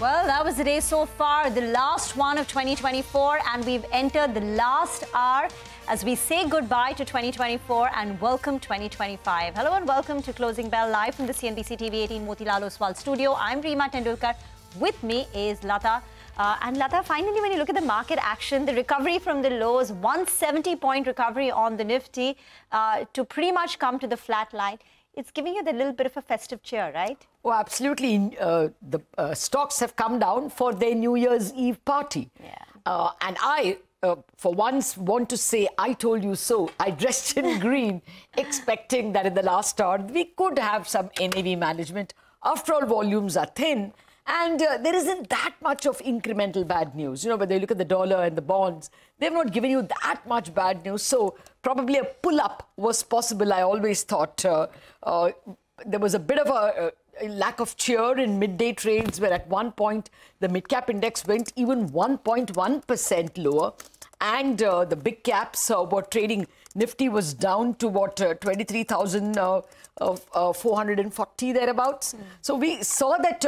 Well, that was the day so far, the last one of 2024, and we've entered the last hour as we say goodbye to 2024 and welcome 2025. Hello and welcome to Closing Bell live from the CNBC-TV18 Motilal Oswal studio. I'm Reema Tendulkar. With me is Lata. And Lata, finally, when you look at the market action, the recovery from the lows, 170-point recovery on the Nifty to pretty much come to the flat line. It's giving you the little bit of a festive cheer, right? Oh, absolutely. The stocks have come down for their New Year's Eve party. Yeah. And I, for once, want to say, I told you so. I dressed in green, expecting that in the last hour, we could have some NAV management. After all, volumes are thin. And there isn't that much of incremental bad news. You know, when they look at the dollar and the bonds, they've not given you that much bad news. So probably a pull-up was possible. I always thought there was a bit of a lack of cheer in midday trades, where at one point the mid-cap index went even 1.1% lower. And the big caps were trading. Nifty was down to what, 23,440 thereabouts. So we saw that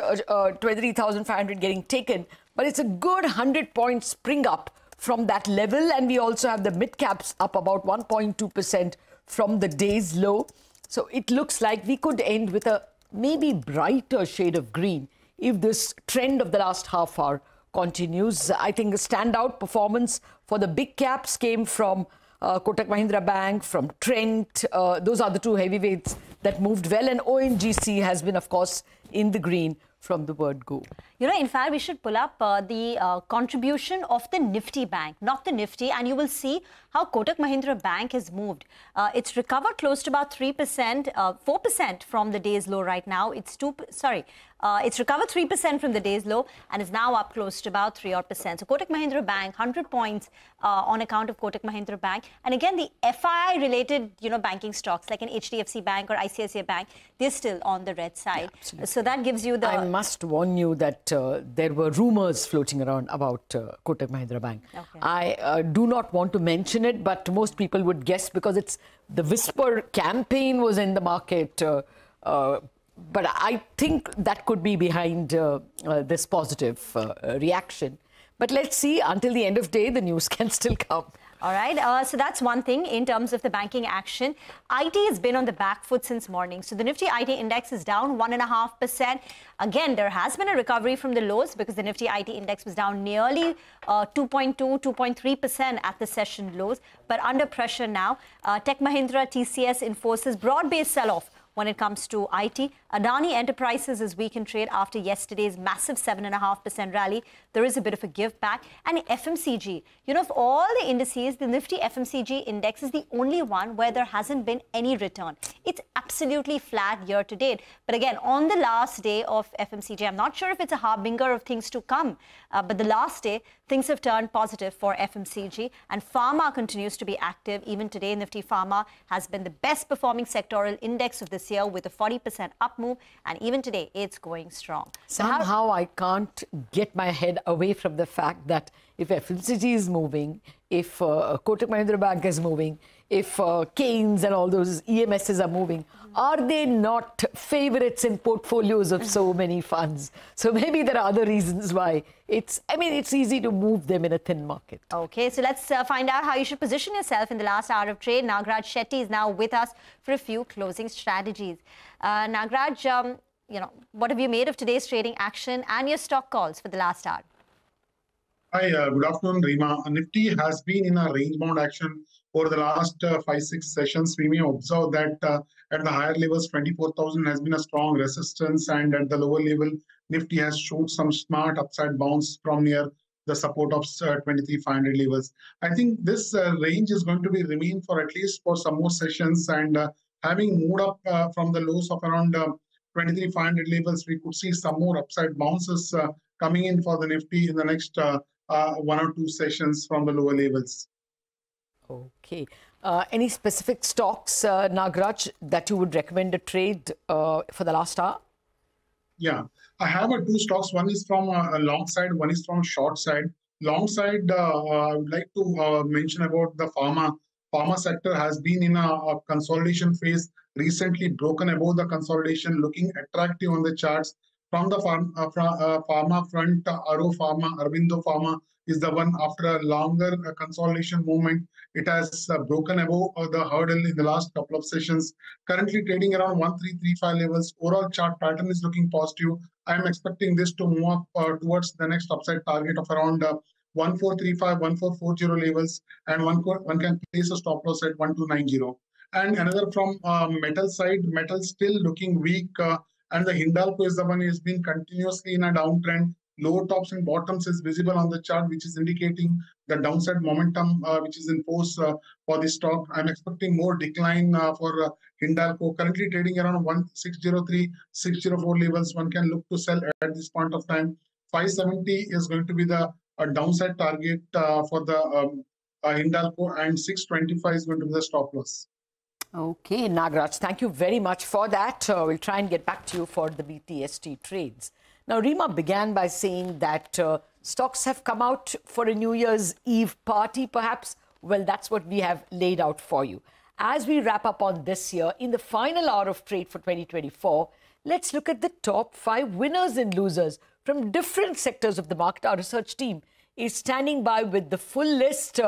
23,500 getting taken, but it's a good 100-point spring up from that level. And we also have the mid caps up about 1.2% from the day's low. So it looks like we could end with a maybe brighter shade of green if this trend of the last half hour continues. I think the standout performance for the big caps came from Kotak Mahindra Bank, from Trent. Those are the two heavyweights that moved well. And ONGC has been, of course, in the green from the word go. You know, in fact, we should pull up the contribution of the Nifty Bank, not the Nifty, and you will see how Kotak Mahindra Bank has moved. It's recovered close to about 3%, 4% from the day's low right now. It's it's recovered 3% from the day's low and is now up close to about 3%. So Kotak Mahindra Bank, 100 points on account of Kotak Mahindra Bank. And again, the FII-related, banking stocks like an HDFC Bank or ICICI Bank, they're still on the red side. Yeah, so that gives you the... I must warn you that there were rumors floating around about Kotak Mahindra Bank. Okay. I do not want to mention it, but most people would guess because it's the whisper campaign was in the market. But I think that could be behind this positive reaction. But let's see, until the end of the day, the news can still come. All right. So that's one thing in terms of the banking action. IT has been on the back foot since morning. So the Nifty IT index is down 1.5%. Again, there has been a recovery from the lows because the Nifty IT index was down nearly 2.2, 2.3% at the session lows. But under pressure now, Tech Mahindra, TCS, Infosys, broad-based sell-off when it comes to IT. Adani Enterprises is weak in trade after yesterday's massive 7.5% rally. There is a bit of a give back. And FMCG, of all the indices, the Nifty FMCG index is the only one where there hasn't been any return. It's absolutely flat year to date. But again, on the last day of FMCG, I'm not sure if it's a harbinger of things to come, but the last day, things have turned positive for FMCG, and pharma continues to be active. Even today, Nifty Pharma has been the best performing sectoral index of this year with a 40% up move, and even today, it's going strong. Somehow I can't get my head away from the fact that if FMCG is moving, if Kotak Mahindra Bank is moving, if Keynes and all those EMSs are moving, are they not favorites in portfolios of so many funds? So maybe there are other reasons why it's easy to move them in a thin market. Okay, so let's find out how you should position yourself in the last hour of trade. Nagraj Shetty is now with us for a few closing strategies. Nagraj, what have you made of today's trading action and your stock calls for the last hour? Hi, good afternoon, Reema. Nifty has been in a range-bound action over the last 5-6 sessions. We may observe that at the higher levels, 24,000 has been a strong resistance, and at the lower level, Nifty has showed some smart upside bounce from near the support of 23,500 levels. I think this range is going to be remain for at least for some more sessions, and having moved up from the lows of around 23,500 levels, we could see some more upside bounces coming in for the Nifty in the next 1 or 2 sessions from the lower levels. Okay. Any specific stocks, Nagraj, that you would recommend a trade for the last hour? Yeah, I have 2 stocks. One is from a long side, one is from short side. Long side, I would like to mention about the pharma. Pharma sector has been in a consolidation phase, recently broken above the consolidation, looking attractive on the charts. From the pharma front, Aro Pharma, Arvindo Pharma is the one after a longer consolidation movement. It has broken above the hurdle in the last couple of sessions. Currently trading around 1335 levels. Overall chart pattern is looking positive. I am expecting this to move up towards the next upside target of around 1435, 1440 levels, and one can place a stop loss at 1290. And another from metal side, metal still looking weak, and the Hindalco is the one who has been continuously in a downtrend. Lower tops and bottoms is visible on the chart, which is indicating the downside momentum which is in force for the stock. I'm expecting more decline for Hindalco, currently trading around 1603, 604 levels. One can look to sell at this point of time. 570 is going to be the downside target for the Hindalco, and 625 is going to be the stop loss. Okay, Nagraj, thank you very much for that. We'll try and get back to you for the BTST trades. Now, Rima began by saying that stocks have come out for a New Year's Eve party, perhaps. Well, that's what we have laid out for you. As we wrap up on this year, in the final hour of trade for 2024, let's look at the top 5 winners and losers from different sectors of the market. Our research team is standing by with the full list.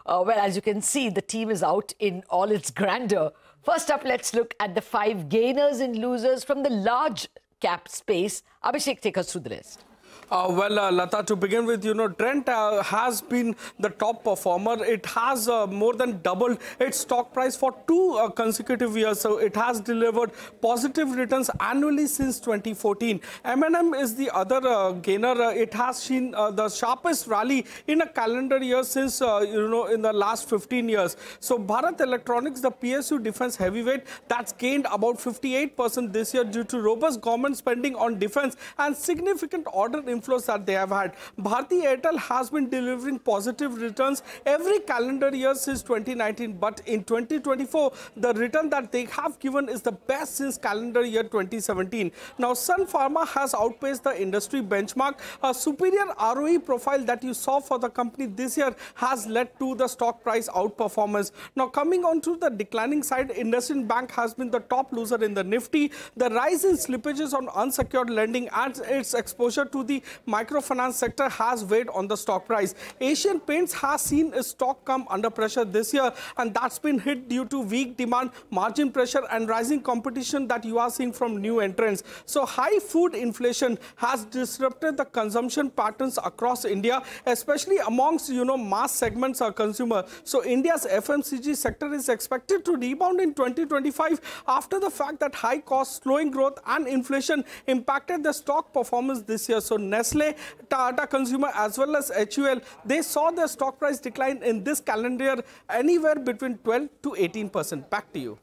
Well, as you can see, the team is out in all its grandeur. First up, let's look at the 5 gainers and losers from the large cap space. Abhishek, take us through the list. Lata, to begin with, Trent has been the top performer. It has more than doubled its stock price for 2 consecutive years. So it has delivered positive returns annually since 2014. M&M is the other gainer. It has seen the sharpest rally in a calendar year since, in the last 15 years. So Bharat Electronics, the PSU defense heavyweight, that's gained about 58% this year due to robust government spending on defense and significant order inflows that they have had. Bharti Airtel has been delivering positive returns every calendar year since 2019, but in 2024, the return that they have given is the best since calendar year 2017. Now, Sun Pharma has outpaced the industry benchmark. A superior ROE profile that you saw for the company this year has led to the stock price outperformance. Now, coming on to the declining side, IndusInd Bank has been the top loser in the Nifty. The rise in slippages on unsecured lending and its exposure to the microfinance sector has weighed on the stock price. Asian Paints has seen its stock come under pressure this year, and that's been hit due to weak demand, margin pressure, and rising competition that you are seeing from new entrants. So high food inflation has disrupted the consumption patterns across India, especially amongst mass segments of consumer. So India's FMCG sector is expected to rebound in 2025 after the fact that high costs, slowing growth, and inflation impacted the stock performance this year. So Nestle, Tata Consumer, as well as HUL, they saw their stock price decline in this calendar year anywhere between 12 to 18%. Back to you.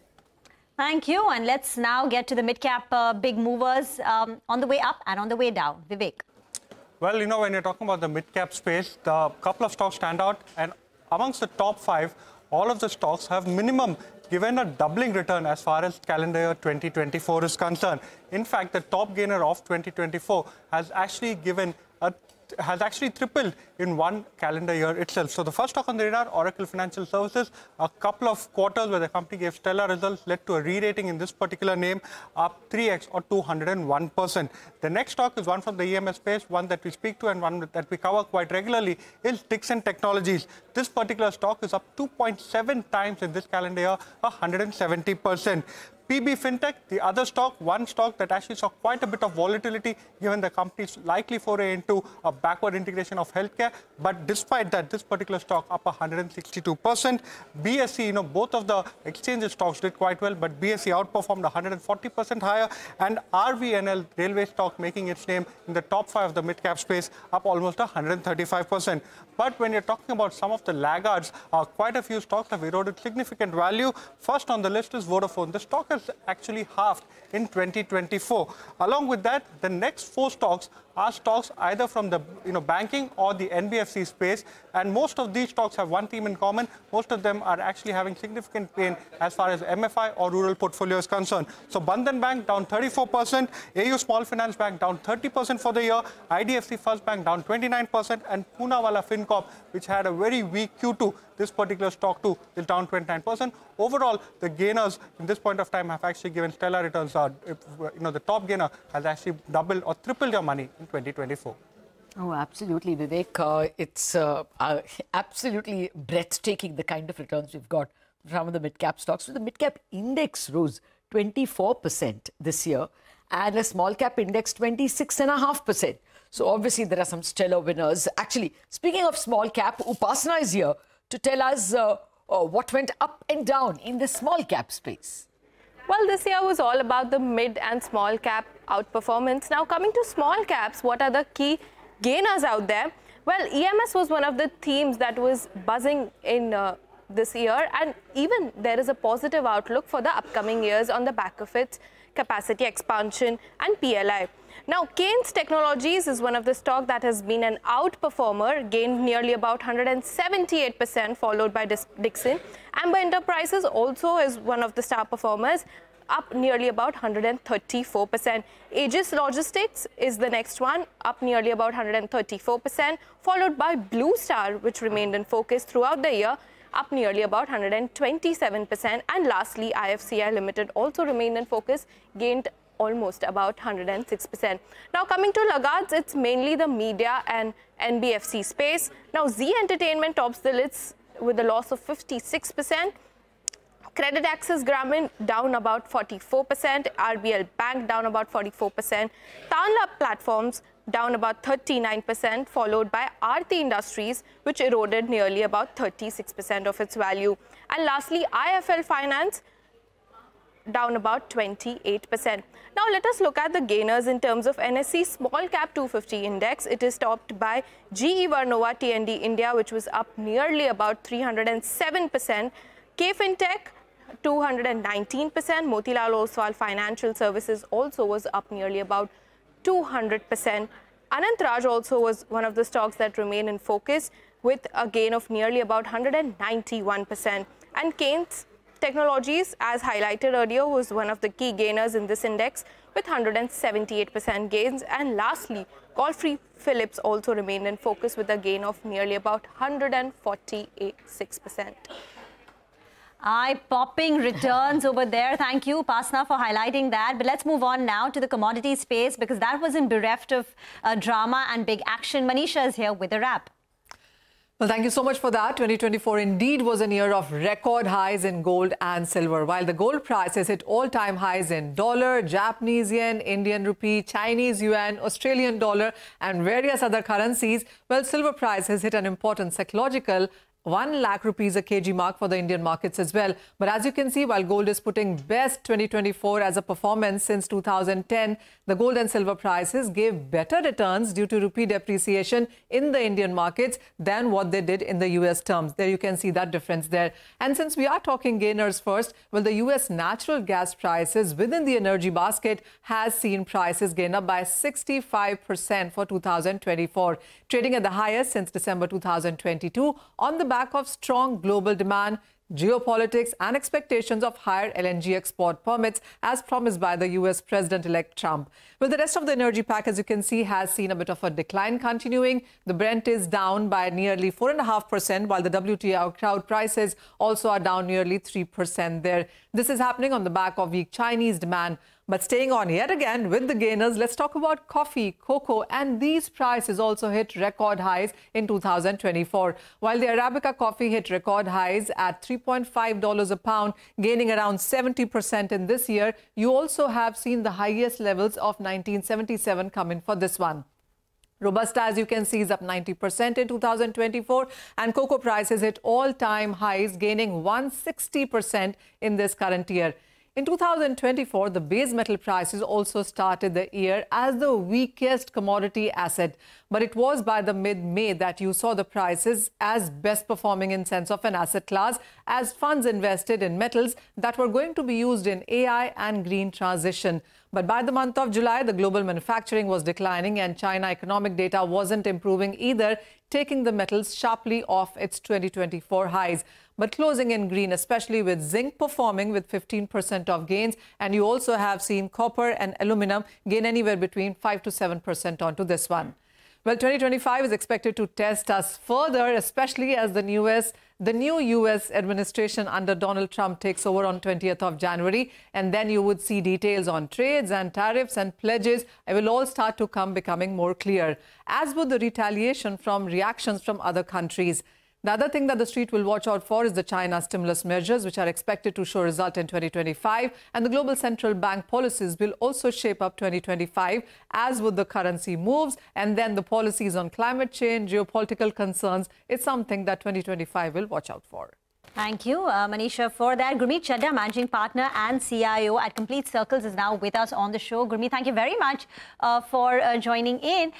Thank you. And let's now get to the mid-cap big movers on the way up and on the way down. Vivek. Well, when you're talking about the mid-cap space, the couple of stocks stand out. And amongst the top 5, all of the stocks have minimum given a doubling return as far as calendar year 2024 is concerned. In fact, the top gainer of 2024 has actually tripled in one calendar year itself. So the first stock on the radar, Oracle Financial Services, a couple of quarters where the company gave stellar results led to a re-rating in this particular name, up 3x or 201%. The next stock is one from the EMS space, one that we speak to and one that we cover quite regularly, is Dixon Technologies. This particular stock is up 2.7 times in this calendar year, 170%. PB Fintech, the other stock, one stock that actually saw quite a bit of volatility given the company's likely foray into a backward integration of healthcare. But despite that, this particular stock up 162%. BSE, both of the exchange stocks did quite well, but BSE outperformed 140% higher. And RVNL, railway stock, making its name in the top 5 of the mid-cap space, up almost 135%. But when you're talking about some of the laggards, quite a few stocks have eroded significant value. First on the list is Vodafone. The stock has actually halved in 2024. Along with that, the next 4 stocks are stocks either from the banking or the NBFC space, and most of these stocks have one theme in common. Most of them are actually having significant pain as far as MFI or rural portfolio is concerned. So Bandhan Bank down 34%, AU Small Finance Bank down 30% for the year, IDFC First Bank down 29%, and Poonawalla FinCorp, which had a very weak Q2, this particular stock too is down 29%. Overall, the gainers in this point of time have actually given stellar returns. The top gainer has actually doubled or tripled your money in 2024. Oh, absolutely, Vivek. It's absolutely breathtaking, the kind of returns we've got from the mid-cap stocks. So the mid-cap index rose 24% this year, and the small-cap index 26.5%. So obviously, there are some stellar winners. Actually, speaking of small-cap, Upasana is here to tell us what went up and down in the small-cap space. Well, this year was all about the mid and small cap outperformance. Now, coming to small caps, what are the key gainers out there? Well, EMS was one of the themes that was buzzing in this year, and even there is a positive outlook for the upcoming years on the back of its capacity expansion and PLI. Now, Kaynes Technologies is one of the stock that has been an outperformer, gained nearly about 178%, followed by Dixon. Amber Enterprises also is one of the star performers, up nearly about 134%. Aegis Logistics is the next one, up nearly about 134%, followed by Blue Star, which remained in focus throughout the year, up nearly about 127%. And lastly, IFCI Limited also remained in focus, gained almost about 106%. Now, coming to Lagard's, it's mainly the media and NBFC space. Now, Z Entertainment tops the list with a loss of 56%. Credit Access Grameen down about 44%. RBL Bank down about 44%. Tanla Platforms down about 39%, followed by Aarti Industries, which eroded nearly about 36% of its value. And lastly, IFL Finance down about 28%. Now, let us look at the gainers in terms of NSE Small Cap 250 Index. It is topped by GE Vernova TND India, which was up nearly about 307%. KFintech 219%. Motilal Oswal Financial Services also was up nearly about 200%. Anant Raj also was one of the stocks that remain in focus with a gain of nearly about 191%. And Kaynes Technologies, as highlighted earlier, was one of the key gainers in this index with 178% gains. And lastly, Godfrey Phillips also remained in focus with a gain of nearly about 146%. Eye-popping returns over there. Thank you, Upasana, for highlighting that. But let's move on now to the commodity space, because that wasn't bereft of drama and big action. Manisha is here with a wrap. Well, thank you so much for that. 2024 indeed was a year of record highs in gold and silver. While the gold prices hit all-time highs in dollar, Japanese yen, Indian rupee, Chinese yuan, Australian dollar and various other currencies, well, silver prices hit an important psychological 1 lakh rupees a kg mark for the Indian markets as well. But as you can see, while gold is putting best 2024 as a performance since 2010, the gold and silver prices gave better returns due to rupee depreciation in the Indian markets than what they did in the US terms. There you can see that difference there. And since we are talking gainers first, well, the US natural gas prices within the energy basket has seen prices gain up by 65% for 2024, trading at the highest since December 2022 on the back of strong global demand, geopolitics and expectations of higher LNG export permits as promised by the US President-elect Trump. Well, the rest of the energy pack, as you can see, has seen a bit of a decline continuing. The Brent is down by nearly 4.5%, while the WTI crude prices also are down nearly 3% there. This is happening on the back of weak Chinese demand. But staying on yet again with the gainers, let's talk about coffee, cocoa, and these prices also hit record highs in 2024. While the Arabica coffee hit record highs at $3.5 a pound, gaining around 70% in this year, you also have seen the highest levels of 1977 come in for this one. Robusta, as you can see, is up 90% in 2024, and cocoa prices hit all-time highs, gaining 160% in this current year. In 2024, the base metal prices also started the year as the weakest commodity asset. But it was by the mid-May that you saw the prices as best performing in sense of an asset class, as funds invested in metals that were going to be used in AI and green transition. But by the month of July, the global manufacturing was declining and China economic data wasn't improving either, taking the metals sharply off its 2024 highs. But closing in green, especially with zinc performing with 15% of gains. And you also have seen copper and aluminum gain anywhere between 5 to 7% onto this one. Well, 2025 is expected to test us further, especially as the new U.S. administration under Donald Trump takes over on 20th of January. And then you would see details on trades and tariffs and pledges. It will all start to becoming more clear, as would the retaliation from reactions from other countries. The other thing that the street will watch out for is the China stimulus measures, which are expected to show result in 2025. And the global central bank policies will also shape up 2025, as would the currency moves. And then the policies on climate change, geopolitical concerns is something that 2025 will watch out for. Thank you, Manisha, for that. Gurmeet Chadha, Managing Partner and CIO at Complete Circles, is now with us on the show. Gurmeet, thank you very much for joining in.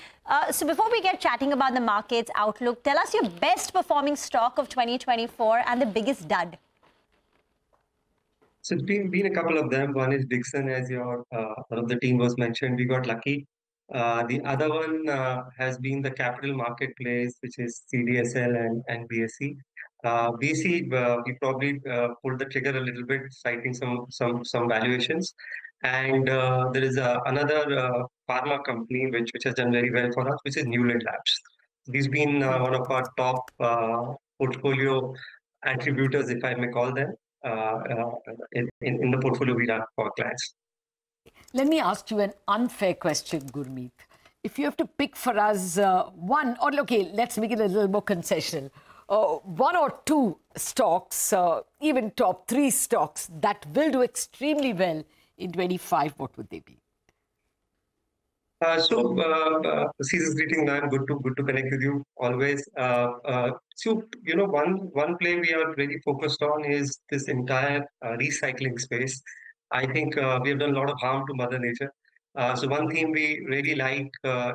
So before we get chatting about the market's outlook, tell us your best performing stock of 2024 and the biggest dud. So it's been a couple of them. One is Dixon, as your one of the team was mentioned. We got lucky. The other one has been the capital marketplace, which is CDSL and BSE. BSE, we probably pulled the trigger a little bit, citing some valuations. And there is another pharma company which has done very well for us, which is Newland Labs. This has been one of our top portfolio attributors, if I may call them, in the portfolio we run for our clients. Let me ask you an unfair question, Gurmeet. If you have to pick for us one, or okay, let's make it a little more concessional. One or two stocks, even top three stocks that will do extremely well in 25, what would they be? Season's greeting, man. Good to connect with you always. So one play we are really focused on is this entire recycling space. I think we have done a lot of harm to Mother Nature. So one theme we really like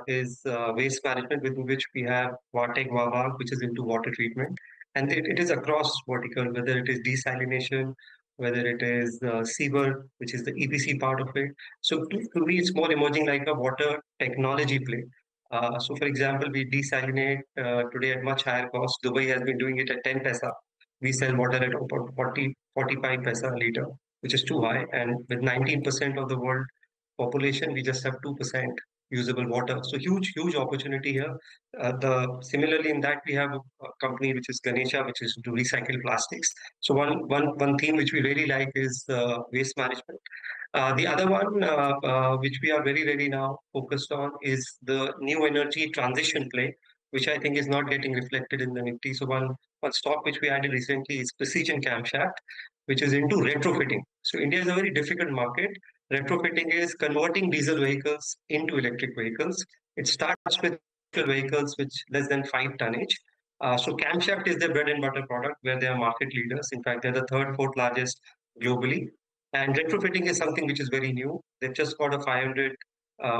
is waste management, within which we have Vartec Vavag, which is into water treatment. And it is across vertical, whether it is desalination, whether it is Seaver, which is the EPC part of it. So to me, it's more emerging like a water technology play. So for example, we desalinate today at much higher cost. Dubai has been doing it at 10 paisa. We sell water at about 45 paisa a liter, which is too high. And with 19% of the world population, we just have 2% usable water. So huge opportunity here. Similarly, in that we have a company which is Ganesha, which is to recycle plastics. So one theme which we really like is waste management. The other one which we are very now focused on is the new energy transition play, which I think is not getting reflected in the Nifty. So one stock which we added recently is Precision Camshaft, which is into retrofitting. So India is a very difficult market. Retrofitting is converting diesel vehicles into electric vehicles. It starts with vehicles which less than 5 tonnage. So Camshaft is their bread and butter product, where they are market leaders. In fact, they're the third, fourth largest globally. And retrofitting is something which is very new. They've just got a 500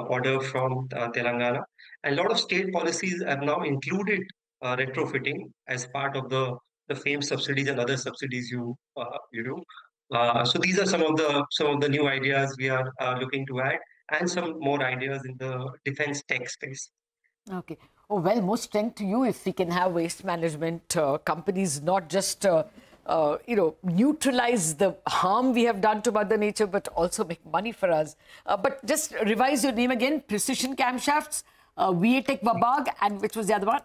order from Telangana. And a lot of state policies have now included retrofitting as part of the FAME subsidies and other subsidies you do. So these are some of the new ideas we are looking to add, and some more ideas in the defense tech space. Okay. Oh, well, more strength to you if we can have waste management companies not just, neutralize the harm we have done to Mother Nature, but also make money for us. But just revise your name again: Precision Camshafts, Vartec Vavag, and which was the other one?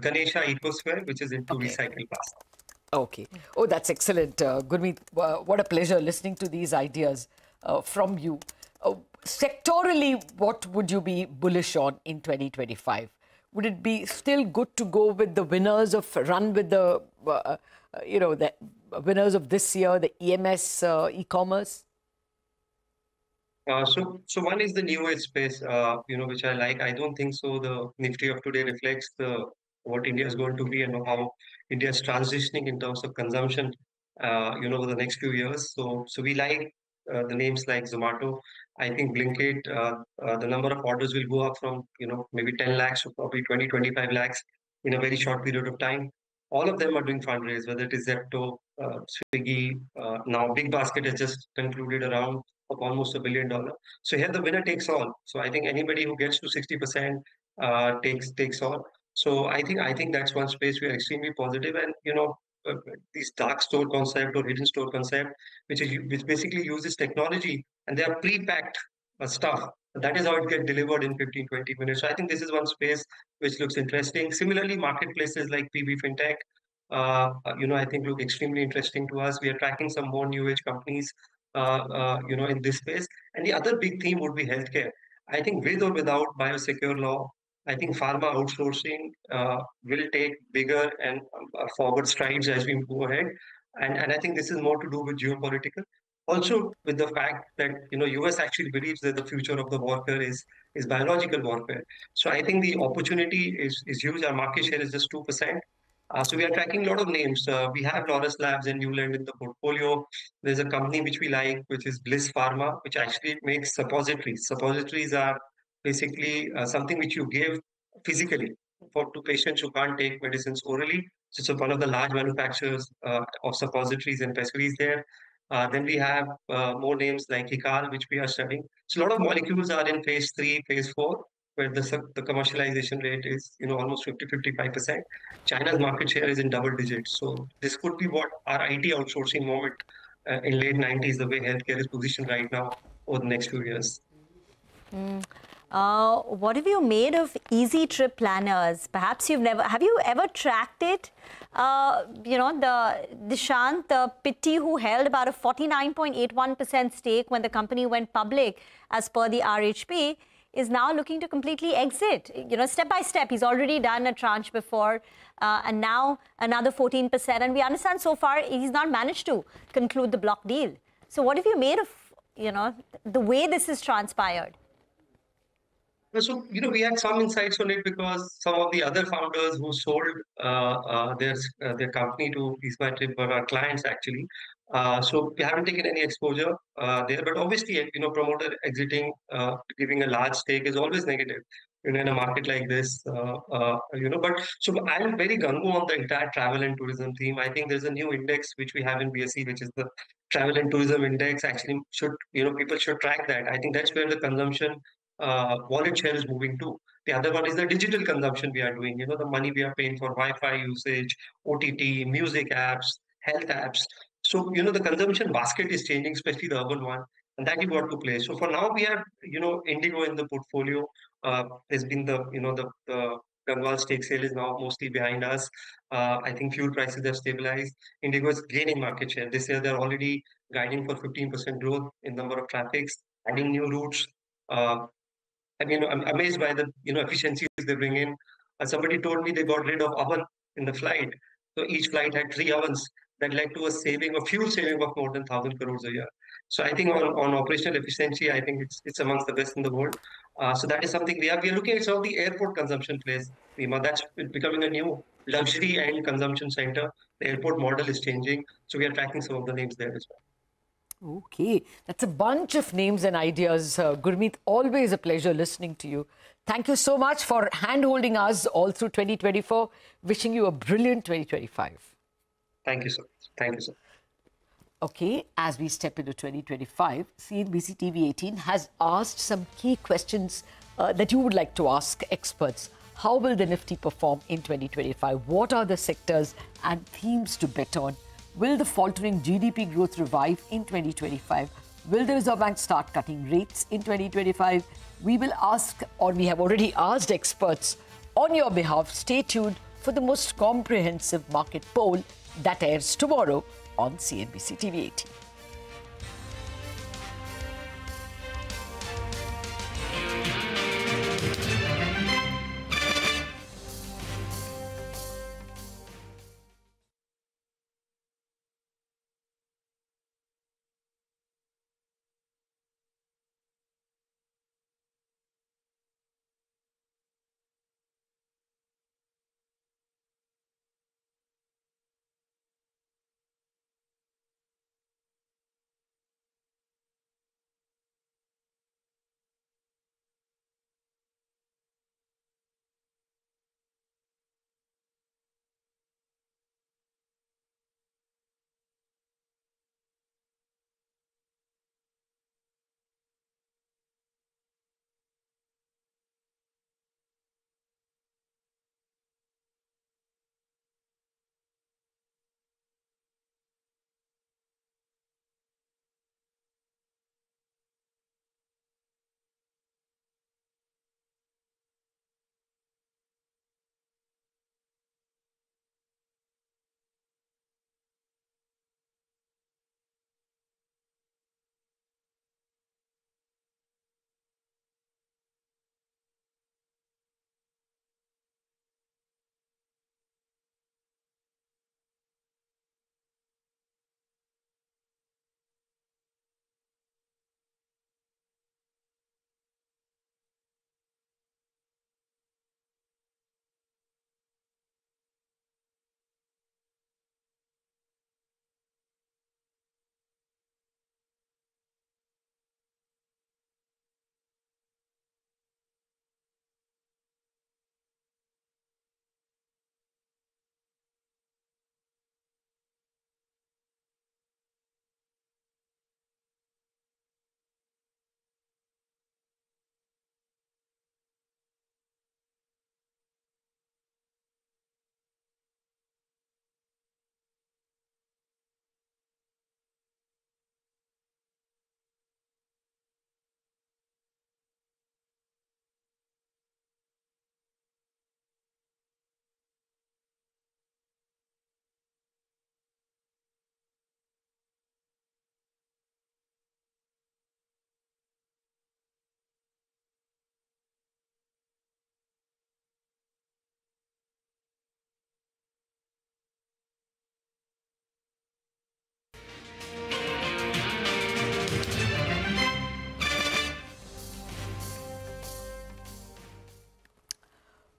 Ganesha Ecosphere, which is into recycled plastic. Okay. Oh, that's excellent. Gurmeet, what a pleasure listening to these ideas from you. Sectorally, what would you be bullish on in 2025? Would it be still good to go with the winners of run with the, the winners of this year, the EMS e-commerce? So one is the new age space, which I like. I don't think so. The Nifty of today reflects what India is going to be and how India is transitioning in terms of consumption over the next few years. So we like the names like Zomato. I think Blinkit, the number of orders will go up from, maybe 10 lakhs to probably 20, 25 lakhs in a very short period of time. All of them are doing fundraise, whether it is Zepto, Swiggy, now Big Basket has just concluded a round of almost $1 billion. So here the winner takes all. So I think anybody who gets to 60% takes all. So I think that's one space we are extremely positive, and these dark store concept or hidden store concept, which basically uses technology and they are pre-packed stuff. That is how it gets delivered in 15-20 minutes. So I think this is one space which looks interesting. Similarly, marketplaces like PB FinTech, I think look extremely interesting to us. We are tracking some more new age companies, in this space. And the other big theme would be healthcare. I think with or without biosecure law, I think pharma outsourcing will take bigger and forward strides as we move ahead. And I think this is more to do with geopolitical. Also, with the fact that US actually believes that the future of the warfare is biological warfare. So I think the opportunity is huge. Our market share is just 2%. So we are tracking a lot of names. We have Laurus Labs and Newland in the portfolio. There's a company which we like, which is Bliss Pharma, which actually makes suppositories. Suppositories are basically something which you give physically for to patients who can't take medicines orally. So it's one of the large manufacturers of suppositories and pessaries there. Then we have more names like Hikal, which we are studying. So a lot of molecules are in phase 3, phase 4, where the commercialization rate is almost 50-55%. China's market share is in double digits. So this could be what our IT outsourcing moment in late 90s, the way healthcare is positioned right now over the next few years. What have you made of easy trip planners? Perhaps have you ever tracked it? The Dishant Pitti, who held about a 49.81% stake when the company went public, as per the RHP, is now looking to completely exit. Step by step, he's already done a tranche before, and now another 14%. And we understand so far he's not managed to conclude the block deal. So what have you made of, the way this has transpired? So, we had some insights on it because some of the other founders who sold their company to Eastmatrip were our clients actually. So we haven't taken any exposure there, but obviously, promoter exiting, giving a large stake is always negative, in a market like this, but so I'm very gung-ho on the entire travel and tourism theme. I think there's a new index which we have in BSE, which is the travel and tourism index. Actually, people should track that. I think that's where the consumption wallet share is moving to. The other one is the digital consumption we are doing. The money we are paying for Wi-Fi usage, OTT, music apps, health apps. So, the consumption basket is changing, especially the urban one, and that is what to play. So for now, we have, Indigo in the portfolio. There's been the Gangwal stake sale is now mostly behind us. I think fuel prices have stabilized. Indigo is gaining market share. This year, they're already guiding for 15% growth in number of traffics, adding new routes. I'm amazed by the efficiencies they bring in. Somebody told me they got rid of oven in the flight, so each flight had 3 ovens. That led to a fuel saving of more than 1,000 crores a year. So I think on operational efficiency, I think it's amongst the best in the world. So that is something we are looking at. Some of the airport consumption plays, Rima. That's becoming a new luxury and consumption center. The airport model is changing, so we are tracking some of the names there as well. Okay, that's a bunch of names and ideas. Gurmeet, always a pleasure listening to you. Thank you so much for hand-holding us all through 2024. Wishing you a brilliant 2025. Thank you so much. Thank you, sir. Okay, as we step into 2025, CNBC-TV18 has asked some key questions that you would like to ask experts. How will the Nifty perform in 2025? What are the sectors and themes to bet on? Will the faltering GDP growth revive in 2025? Will the Reserve Bank start cutting rates in 2025? We will ask, or we have already asked experts on your behalf. Stay tuned for the most comprehensive market poll that airs tomorrow on CNBC TV18.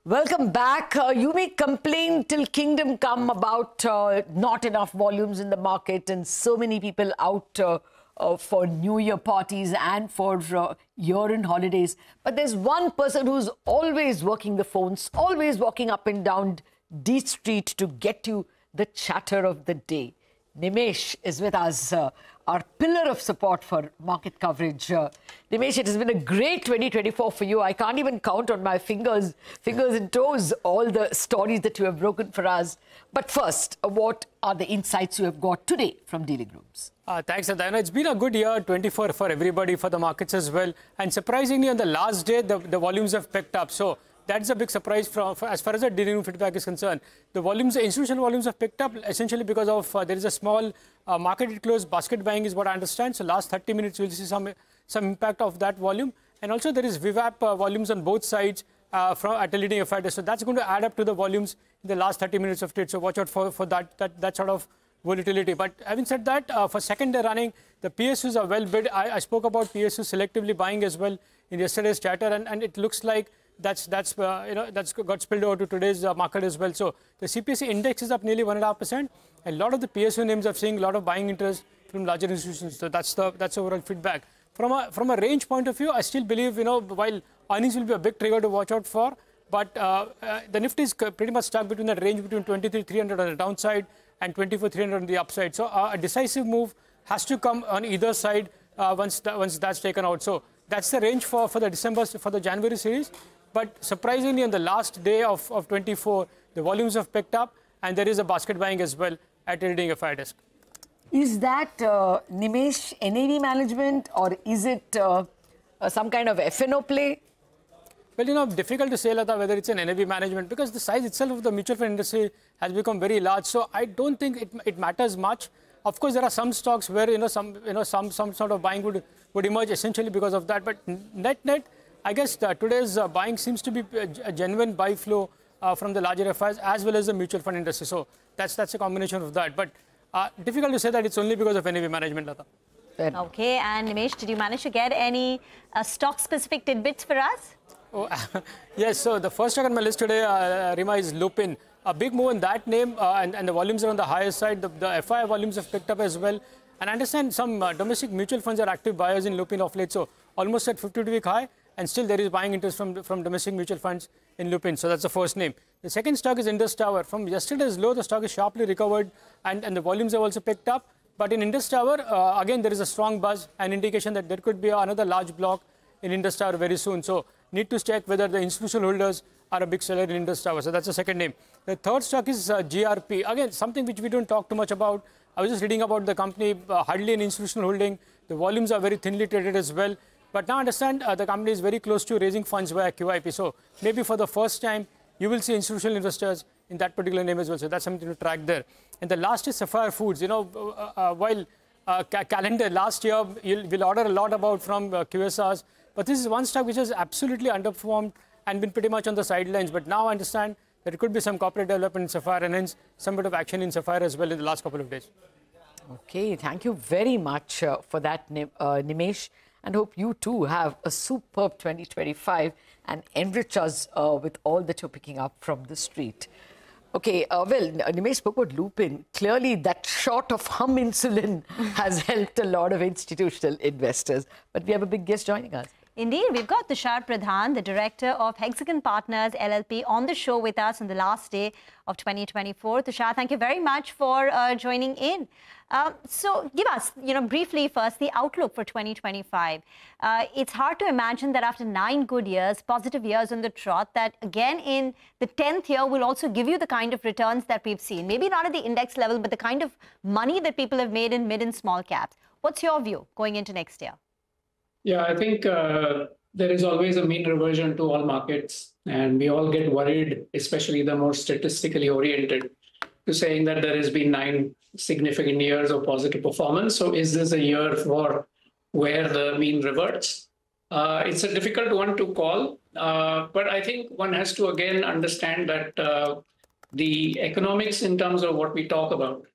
Welcome back. You may complain till kingdom come about not enough volumes in the market and so many people out for New Year parties and for year-end holidays. But there's one person who's always working the phones, always walking up and down D Street to get you the chatter of the day. Nimesh is with us, our pillar of support for market coverage. Nimesh, it has been a great 2024 for you. I can't even count on my fingers and toes all the stories that you have broken for us. But first, what are the insights you have got today from dealing rooms? Thanks, Adana. It's been a good year, 24 for everybody, for the markets as well. And surprisingly, on the last day, the volumes have picked up. So that's a big surprise as far as the dealing room feedback is concerned. The volumes, the institutional volumes have picked up essentially because of there is a small market close basket buying is what I understand. So last 30 minutes, you'll see some impact of that volume. And also there is VWAP volumes on both sides at a leading FID. So that's going to add up to the volumes in the last 30 minutes of trade. So watch out for that sort of volatility. But having said that, for second day running, the PSUs are well bid. I spoke about PSUs selectively buying as well in yesterday's chatter, and it looks like that's got spilled over to today's market as well. So the CPC index is up nearly 1.5%. A lot of the PSU names are seeing a lot of buying interest from larger institutions. So that's overall feedback. From a range point of view, I still believe, while earnings will be a big trigger to watch out for, but the Nifty is pretty much stuck between that range between 23,300 on the downside and 24,300 on the upside. So a decisive move has to come on either side once that's taken out. So that's the range for the January series. But surprisingly, on the last day of 24, the volumes have picked up, and there is a basket buying as well at a leading FI desk. Is that, Nimesh, NAV management, or is it some kind of FNO play? Well, difficult to say, Lata, whether it's an NAV management, because the size itself of the mutual fund industry has become very large. So I don't think it matters much. Of course, there are some stocks where some sort of buying would emerge essentially because of that. But net, I guess today's buying seems to be a genuine buy flow from the larger FIs as well as the mutual fund industry. So that's a combination of that. But difficult to say that it's only because of NAV management, Lata. Okay, and Nimesh, did you manage to get any stock-specific tidbits for us? Oh, yes, so the first stock on my list today, Rima, is Lupin. A big move in that name, and the volumes are on the higher side. The FI volumes have picked up as well. And I understand some domestic mutual funds are active buyers in Lupin of late, so almost at 52-week high, and still there is buying interest from domestic mutual funds in Lupin. So that's the first name. The second stock is Indus Tower. From yesterday's low, the stock is sharply recovered, and the volumes have also picked up. But in Indus Tower, again, there is a strong buzz, an indication that there could be another large block in Indus Tower very soon. So need to check whether the institutional holders are a big seller in Indus Tower. So that's the second name. The third stock is GRP. Again, something which we don't talk too much about. I was just reading about the company, hardly an institutional holding. The volumes are very thinly traded as well. But now understand the company is very close to raising funds via QIP. So maybe for the first time, you will see institutional investors in that particular name as well. So that's something to track there. And the last is Sapphire Foods. While calendar last year, we'll order a lot about from QSRs. But this is one stock which has absolutely underperformed and been pretty much on the sidelines. But now I understand that it could be some corporate development in Sapphire and hence some bit of action in Sapphire as well in the last couple of days. Okay, thank you very much for that, Nimesh. And hope you too have a superb 2025 and enrich us with all that you're picking up from the street. Okay, well, Nimesh spoke about Lupin. Clearly, that shot of hum insulin has helped a lot of institutional investors. But we have a big guest joining us. Indeed, we've got Tushar Pradhan, the director of Hexagon Partners LLP, on the show with us on the last day of 2024. Tushar, thank you very much for joining in. So give us, briefly first, the outlook for 2025. It's hard to imagine that after 9 good years, positive years on the trot, that again in the 10th year will also give you the kind of returns that we've seen. Maybe not at the index level, but the kind of money that people have made in mid and small caps. What's your view going into next year? Yeah, I think there is always a mean reversion to all markets, and we all get worried, especially the more statistically oriented, to saying that there has been 9 significant years of positive performance. So is this a year for where the mean reverts? It's a difficult one to call, but I think one has to again understand that the economics in terms of what we talk about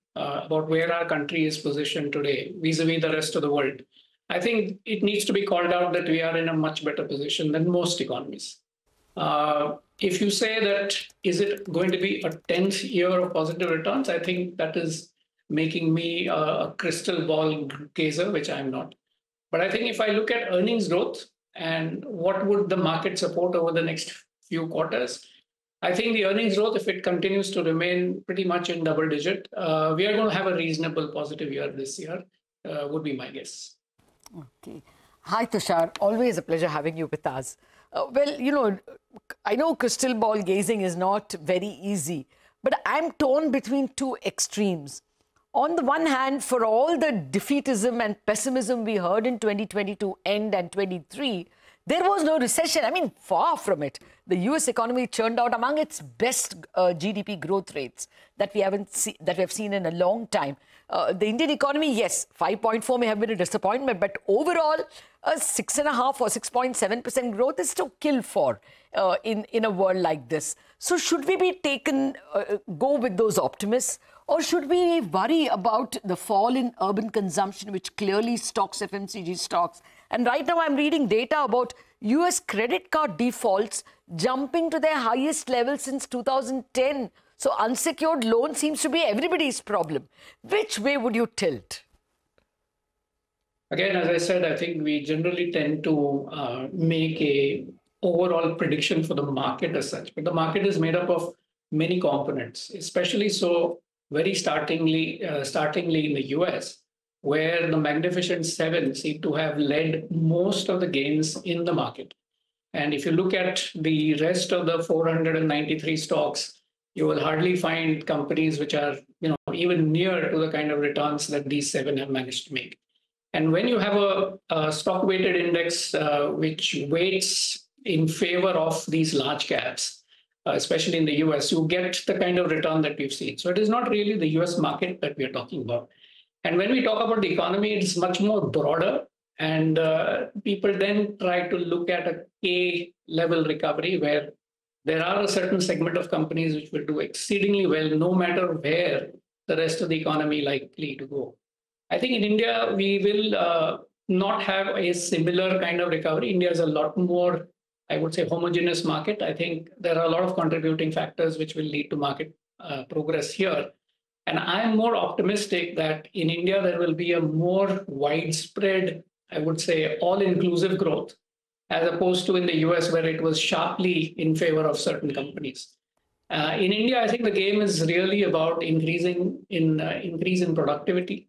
where our country is positioned today vis-a-vis the rest of the world, I think it needs to be called out that we are in a much better position than most economies. If you say that, is it going to be a 10th year of positive returns? I think that is making me a crystal ball gazer, which I'm not. But I think if I look at earnings growth and what would the market support over the next few quarters, I think the earnings growth, if it continues to remain pretty much in double digit, we are going to have a reasonable positive year this year, would be my guess. Okay. Hi, Tushar. Always a pleasure having you with us. Well, you know, I know crystal ball gazing is not very easy, but I'm torn between two extremes. On the one hand, for all the defeatism and pessimism we heard in 2022 end and 23, there was no recession. I mean, far from it. The US economy churned out among its best GDP growth rates that we have seen in a long time. The Indian economy, yes, 5.4 may have been a disappointment, but overall, a 6.5 or 6.7% growth is to kill for in a world like this. So should we be go with those optimists, or should we worry about the fall in urban consumption, which clearly stocks FMCG stocks? And right now I'm reading data about US credit card defaults jumping to their highest level since 2010. So unsecured loan seems to be everybody's problem. Which way would you tilt? Again, as I said, I think we generally tend to make a overall prediction for the market as such. But the market is made up of many components, especially so very startingly in the US, where the Magnificent Seven seem to have led most of the gains in the market. And if you look at the rest of the 493 stocks, you will hardly find companies which are, even near to the kind of returns that these seven have managed to make. And when you have a stock-weighted index which weights in favor of these large caps, especially in the US, you get the kind of return that we've seen. So it is not really the US market that we are talking about. And when we talk about the economy, it's much more broader. And people then try to look at a K-level recovery where there are a certain segment of companies which will do exceedingly well, no matter where the rest of the economy likely to go. I think in India, we will not have a similar kind of recovery. India is a lot more, I would say, homogeneous market. I think there are a lot of contributing factors which will lead to market progress here. And I'm more optimistic that in India, there will be a more widespread, I would say, all-inclusive growth, as opposed to in the US, where it was sharply in favor of certain companies. In India, I think the game is really about increase in productivity.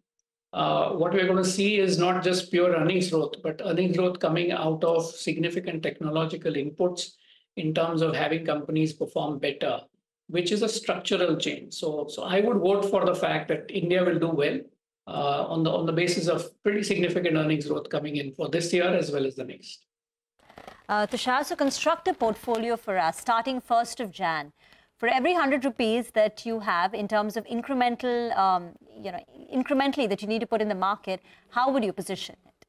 What we're going to see is not just pure earnings growth, but earnings growth coming out of significant technological inputs in terms of having companies perform better, which is a structural change. So I would vote for the fact that India will do well on the basis of pretty significant earnings growth coming in for this year as well as the next. Tushar, so construct a portfolio for us starting 1st of Jan. For every 100 rupees that you have in terms of incrementally that you need to put in the market, how would you position it?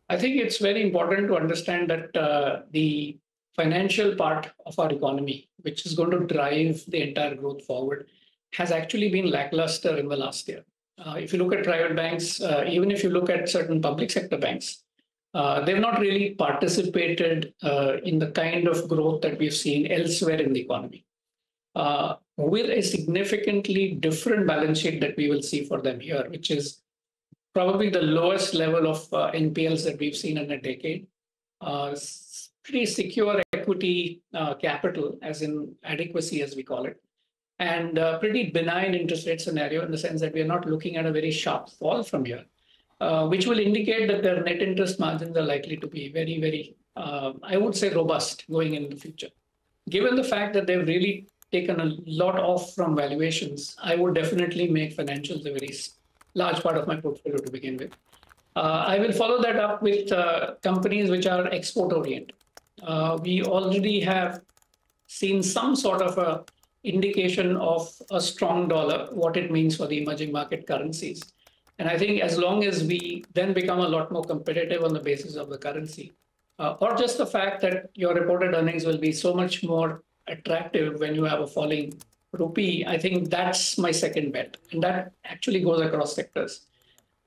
I think it's very important to understand that the financial part of our economy, which is going to drive the entire growth forward, has actually been lackluster in the last year. If you look at private banks, even if you look at certain public sector banks, they've not really participated in the kind of growth that we've seen elsewhere in the economy. With a significantly different balance sheet that we will see for them here, which is probably the lowest level of NPLs that we've seen in a decade. Pretty secure equity capital, as in adequacy, as we call it, and pretty benign interest rate scenario in the sense that we are not looking at a very sharp fall from here, which will indicate that their net interest margins are likely to be very, very, I would say, robust going in the future. Given the fact that they've really taken a lot off from valuations, I would definitely make financials a very large part of my portfolio to begin with. I will follow that up with companies which are export-oriented. We already have seen some sort of a indication of a strong dollar, what it means for the emerging market currencies. And I think as long as we then become a lot more competitive on the basis of the currency, or just the fact that your reported earnings will be so much more attractive when you have a falling rupee, I think that's my second bet. And that actually goes across sectors.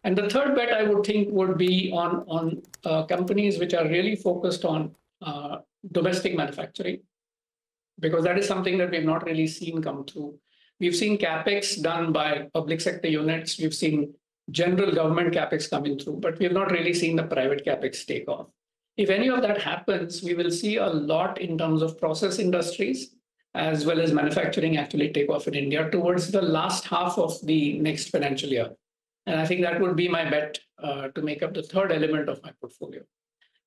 And the third bet I would think would be on companies which are really focused on domestic manufacturing, because that is something that we've not really seen come through. We've seen capex done by public sector units. We've seen general government capex coming through, but we have not really seen the private capex take off. If any of that happens, we will see a lot in terms of process industries as well as manufacturing actually take off in India towards the last half of the next financial year. And I think that would be my bet to make up the third element of my portfolio.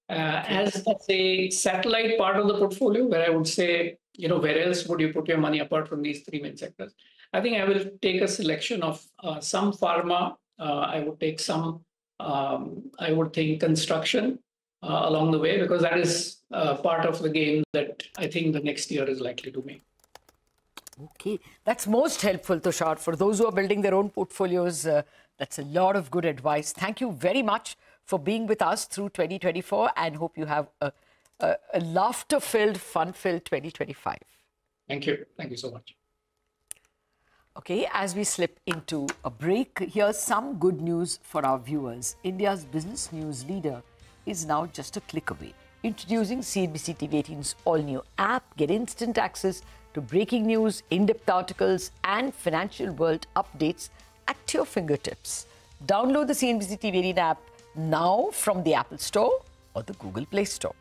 As a satellite part of the portfolio, where I would say, where else would you put your money apart from these three main sectors? I think I will take a selection of some pharma. I would take some, I would think construction along the way, because that is part of the game that I think the next year is likely to make. Okay, that's most helpful, Tushar. For those who are building their own portfolios, that's a lot of good advice. Thank you very much for being with us through 2024, and hope you have a laughter-filled, fun-filled 2025. Thank you. Thank you so much. Okay, as we slip into a break, here's some good news for our viewers. India's business news leader is now just a click away. Introducing CNBC-TV18's all-new app. Get instant access to breaking news, in-depth articles and financial world updates at your fingertips. Download the CNBC-TV18 app now from the Apple Store or the Google Play Store.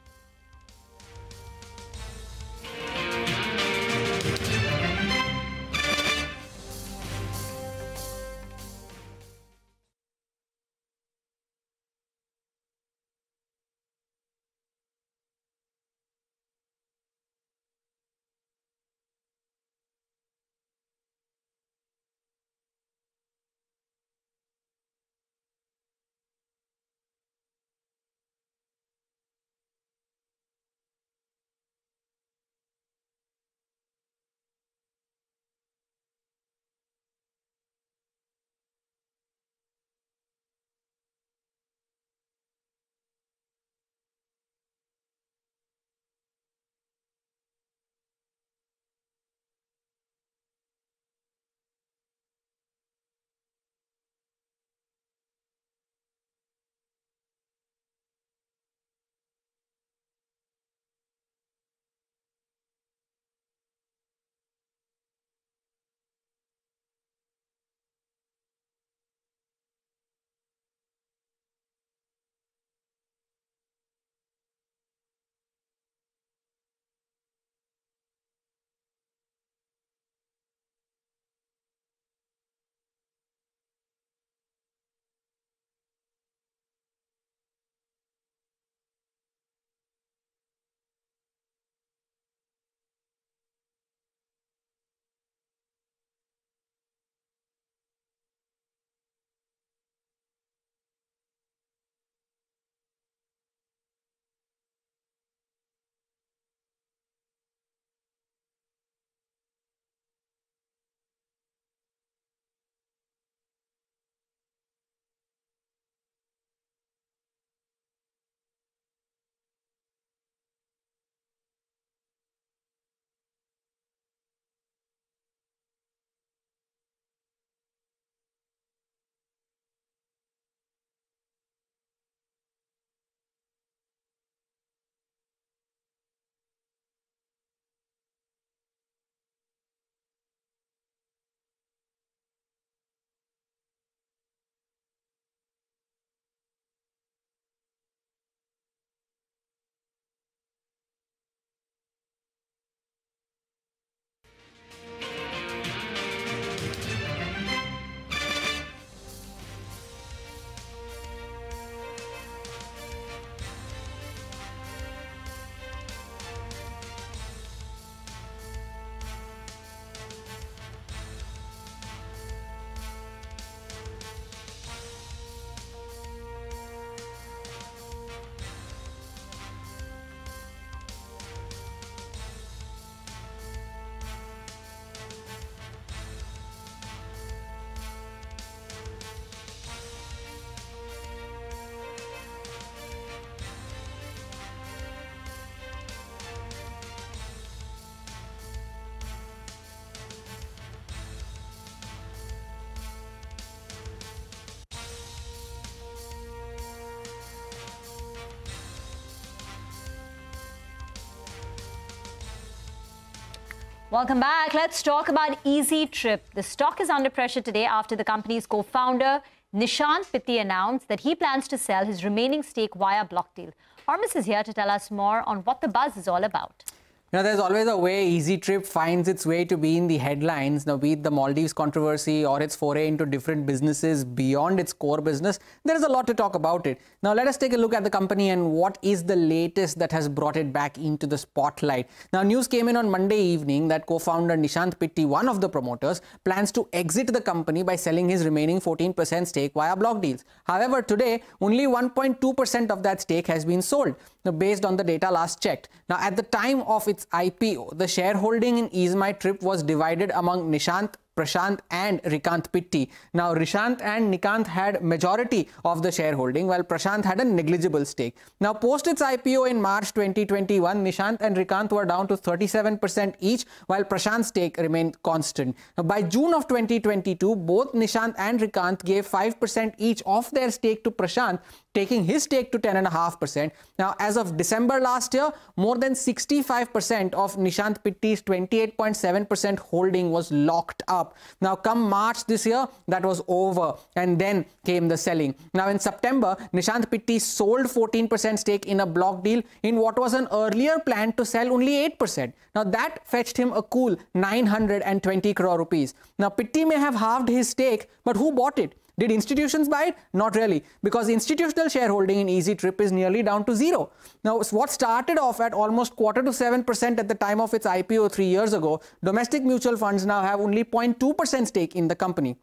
Welcome back. Let's talk about Easy Trip. The stock is under pressure today after the company's co-founder Nishant Pitti announced that he plans to sell his remaining stake via block deal. Hormus is here to tell us more on what the buzz is all about. Now, there's always a way Easy Trip finds its way to be in the headlines. Now, be it the Maldives controversy or its foray into different businesses beyond its core business, there is a lot to talk about it. Now, let us take a look at the company and what is the latest that has brought it back into the spotlight. Now, news came in on Monday evening that co-founder Nishant Pitti, one of the promoters, plans to exit the company by selling his remaining 14% stake via block deals. However, today, only 1.2% of that stake has been sold, based on the data last checked. Now, at the time of its IPO, the shareholding in EaseMyTrip was divided among Nishant, Prashant and Rikant Pitti. Now, Rishant and Nikant had majority of the shareholding, while Prashant had a negligible stake. Now, post its IPO in March 2021, Nishant and Rikant were down to 37% each, while Prashant's stake remained constant. Now, by June of 2022, both Nishant and Rikant gave 5% each of their stake to Prashant, taking his stake to 10.5%. Now, as of December last year, more than 65% of Nishant Pitti's 28.7% holding was locked up. Now, come March this year, that was over, and then came the selling. Now, in September, Nishant Pitti sold 14% stake in a block deal in what was an earlier plan to sell only 8%. Now, that fetched him a cool 920 crore rupees. Now, Pitti may have halved his stake, but who bought it? Did institutions buy it? Not really, because institutional shareholding in Easy Trip is nearly down to zero. Now, what started off at almost 6.25% at the time of its IPO 3 years ago, domestic mutual funds now have only 0.2% stake in the company.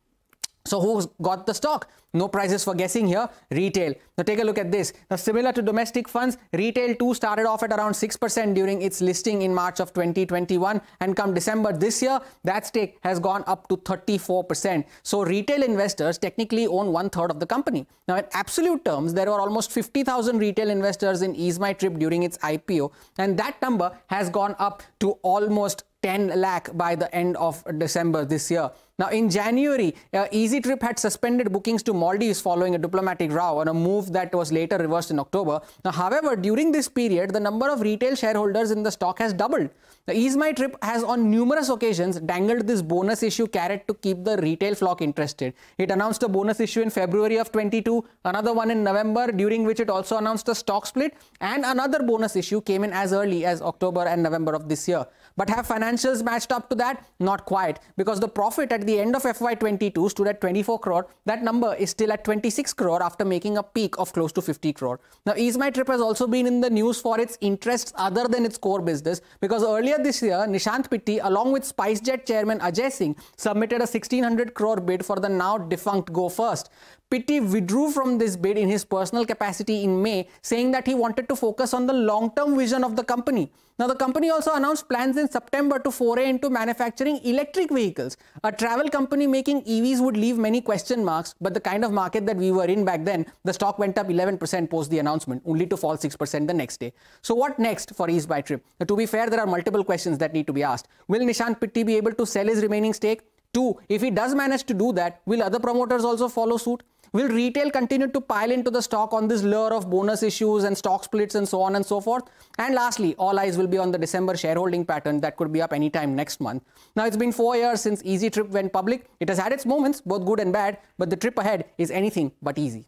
So who's got the stock? No prizes for guessing here. Retail. Now take a look at this. Now, similar to domestic funds, retail too started off at around 6% during its listing in March of 2021, and come December this year, that stake has gone up to 34%. So retail investors technically own 1/3 of the company. Now, in absolute terms, there were almost 50,000 retail investors in EaseMyTrip during its IPO, and that number has gone up to almost 10 lakh by the end of December this year. Now, in January, Easy Trip had suspended bookings to Maldives following a diplomatic row, on a move that was later reversed in October. Now, however, during this period, the number of retail shareholders in the stock has doubled. The EaseMyTrip has on numerous occasions dangled this bonus issue carrot to keep the retail flock interested. It announced a bonus issue in February of 22, another one in November, during which it also announced a stock split, and another bonus issue came in as early as October and November of this year. But have financials matched up to that? Not quite, because the profit at the end of FY22 stood at 24 crore. That number is still at 26 crore after making a peak of close to 50 crore. Now, EaseMyTrip has also been in the news for its interests other than its core business, because earlier this year, Nishant Pitti, along with SpiceJet chairman Ajay Singh, submitted a 1,600 crore bid for the now defunct Go First. Pitti withdrew from this bid in his personal capacity in May, saying that he wanted to focus on the long-term vision of the company. Now, the company also announced plans in September to foray into manufacturing electric vehicles. A travel company making EVs would leave many question marks, but the kind of market that we were in back then, the stock went up 11% post the announcement, only to fall 6% the next day. So what next for EaseMyTrip? Now, to be fair, there are multiple questions that need to be asked. Will Nishant Pitti be able to sell his remaining stake? 2, if he does manage to do that, will other promoters also follow suit? Will retail continue to pile into the stock on this lure of bonus issues and stock splits and so on and so forth? And lastly, all eyes will be on the December shareholding pattern that could be up anytime next month. Now, it's been 4 years since Easy Trip went public. It has had its moments, both good and bad, but the trip ahead is anything but easy.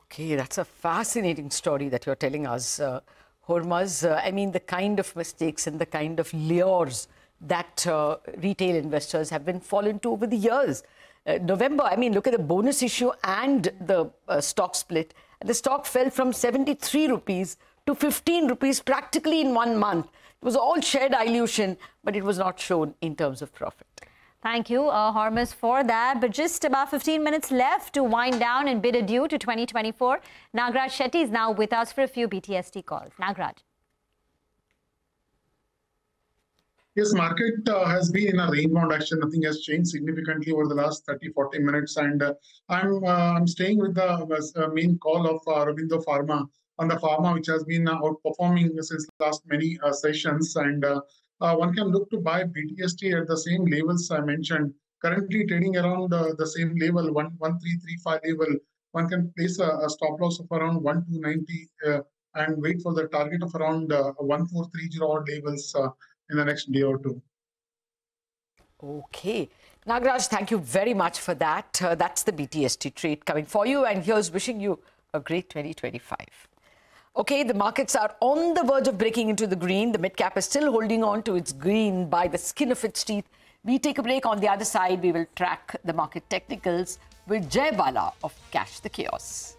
Okay, that's a fascinating story that you're telling us, Hormuz. I mean, the kind of mistakes and the kind of lures that retail investors have been fallen to over the years. November, I mean, look at the bonus issue and the stock split. The stock fell from 73 rupees to 15 rupees practically in 1 month. It was all share dilution, but it was not shown in terms of profit. Thank you, Hormus, for that. But just about 15 minutes left to wind down and bid adieu to 2024. Nagraj Shetty is now with us for a few BTST calls. Nagraj. Yes, market has been in a range-bound action. Nothing has changed significantly over the last 30-40 minutes. And I'm staying with the main call of Aurobindo Pharma on the pharma, which has been outperforming since last many sessions. And one can look to buy BTST at the same levels I mentioned. Currently trading around the same level, 1335 level. One can place a stop loss of around 1290 and wait for the target of around 1430 odd levels. in the next day or two. Okay. Nagaraj, thank you very much for that. That's the BTST trade coming for you. And here's wishing you a great 2025. Okay, the markets are on the verge of breaking into the green. The mid-cap is still holding on to its green by the skin of its teeth. We take a break. On the other side, we will track the market technicals with Jay Bala of Cash the Chaos.